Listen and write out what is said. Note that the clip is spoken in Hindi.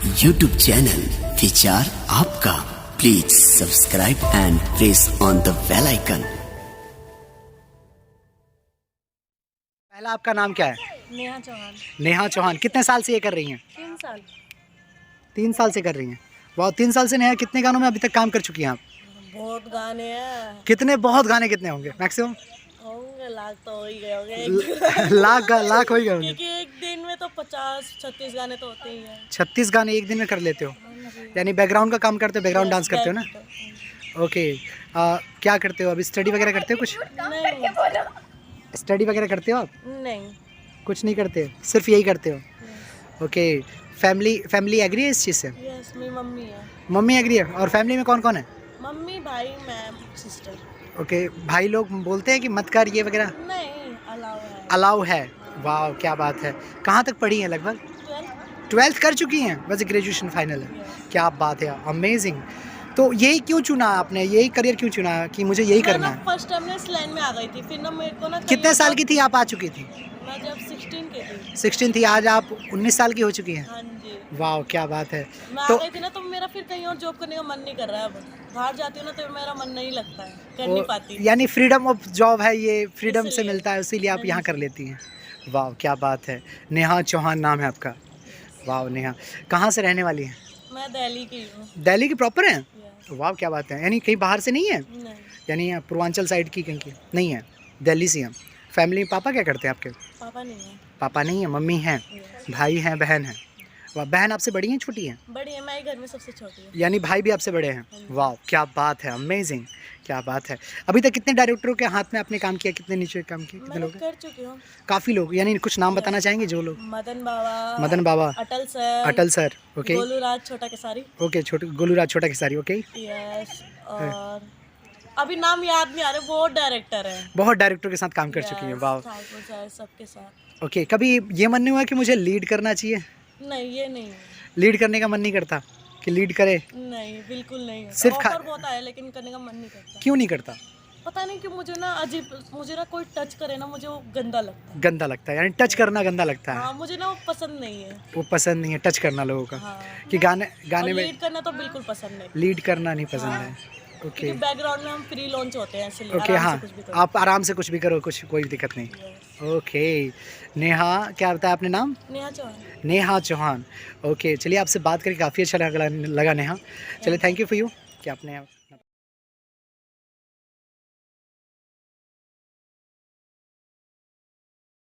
YouTube चैनल विचार आपका। Please subscribe and press on the bell icon. पहला आपका नाम क्या है? नेहा चौहान। नेहा चौहान। कितने साल से ये कर रही हैं? 3 साल। 3 साल से कर रही हैं। बहुत 3 साल से। नेहा, कितने गानों में अभी तक काम कर चुकी हैं आप? बहुत गाने हैं। कितने? बहुत गाने कितने होंगे मैक्सिमम? होंगे लाख तो हो ही गए होंगे। लाख हो ही गए होंगे। क्योंकि एक दिन में तो 50-36 गाने तो होते ही हैं। 36 गाने एक दिन में कर लेते हो? यानी बैकग्राउंड का काम करते हो, बैकग्राउंड डांस करते हो ना? ओके। क्या करते हो अभी? स्टडी वगैरह करते हो कुछ? नहीं। स्टडी वगैरह करते हो आप? नहीं। कुछ नहीं करते, सिर्फ यही करते हो? ओके। फैमिली एग्री है इस चीज़ से? यस, मेरी मम्मी है। मम्मी एग्री है। और फैमिली में कौन कौन है? मम्मी, भाई, मैं, सिस्टर। ओके। भाई लोग बोलते हैं कि मत कर ये वगैरह? नहीं, अलाउ है। अलाउ है। वाह, क्या बात है। कहाँ तक पढ़ी हैं लगभग? 12th कर चुकी हैं, बस ग्रेजुएशन फाइनल है। क्या बात है, अमेजिंग। तो यही क्यों चुना आपने, यही करियर क्यों चुना कि मुझे यही करना है? फर्स्ट टाइम इस लाइन में आ गई थी, फिर ना मेरे को ना कितने साल की थी आप आ चुकी थी? मैं जब 16 की थी। 16 थी, आज आप 19 साल की हो चुकी हैं। हाँ जी। वाह, क्या बात है। मैं आ तो गई थी ना, तो मेरा फिर कहीं और जॉब करने का मन नहीं कर रहा है। अब बाहर जाती हूँ ना तो मेरा मन नहीं लगता है, कर नहीं पाती। यानी फ्रीडम ऑफ जॉब है, ये फ्रीडम से इसलिए। मिलता है, इसीलिए आप यहाँ कर लेती हैं। वाह, क्या बात है। नेहा चौहान नाम है आपका। वाह नेहा, कहाँ से रहने वाली हैं? मैं दिल्ली की हूँ। दिल्ली की प्रॉपर हैं? Yes. वाह, क्या बात है। यानी कहीं बाहर से नहीं है? नहीं। यानी पूर्वांचल साइड की कहीं की नहीं है, दिल्ली से हैं। फैमिली में पापा क्या करते हैं आपके? पापा नहीं है। पापा नहीं है, मम्मी हैं। Yes. भाई हैं, बहन है? वाह, बहन आपसे बड़ी हैं छोटी हैं? बड़ी है, मैं ही घर में सबसे छोटी हूँ। यानी भाई भी आपसे बड़े हैं? वाह, क्या बात है, अमेजिंग, क्या बात है। अभी तक कितने डायरेक्टरों के हाथ में आपने काम किया, कितने नीचे काम किया, कितने मैं लोग? कर चुकी हूँ। काफ़ी लोग। यानी कुछ नाम बताना चाहेंगे जो लोग? मदन बाबा। मदन बाबा, अटल सर। अटल सर, ओके। गोलू राज छोटा केसारी। ओके, छोटे गोलूराज छोटा खेसारी, ओके। यस। और अभी नाम याद नहीं आ रहे, बहुत डायरेक्टर है। बहुत डायरेक्टर के साथ काम कर चुकी हैं। वाह, ठाकुर सर सबके साथ। ओके। कभी ये मन नहीं हुआ कि मुझे लीड करना चाहिए? नहीं, ये नहीं। लीड करने का मन नहीं करता कि लीड करे? नहीं, बिल्कुल नहीं। सिर्फ ऑफर बहुत आया लेकिन करने का मन नहीं करता। क्यों नहीं करता? पता नहीं कि मुझे ना अजीब, मुझे ना कोई टच करे ना मुझे वो गंदा लगता है। गंदा लगता है, यानी टच करना गंदा लगता है। हाँ, मुझे ना वो पसंद नहीं है। वो पसंद नहीं है टच करना लोगों का। हाँ। कि गाने में लीड करना तो बिल्कुल पसंद नहीं। लीड करना नहीं पसंद है। ओके, क्योंकि बैकग्राउंड में हम फ्री लॉन्च होते हैं, इसलिए ओके। आराम हाँ, से कुछ भी करो। आप आराम से कुछ भी करो, कुछ कोई दिक्कत नहीं। Yes. ओके। नेहा, क्या बताया आपने नाम? नेहा चौहान। नेहा चौहान। ओके, चलिए आपसे बात करके काफ़ी अच्छा लगा नेहा। चलिए, थैंक यू फॉर यू कि आपने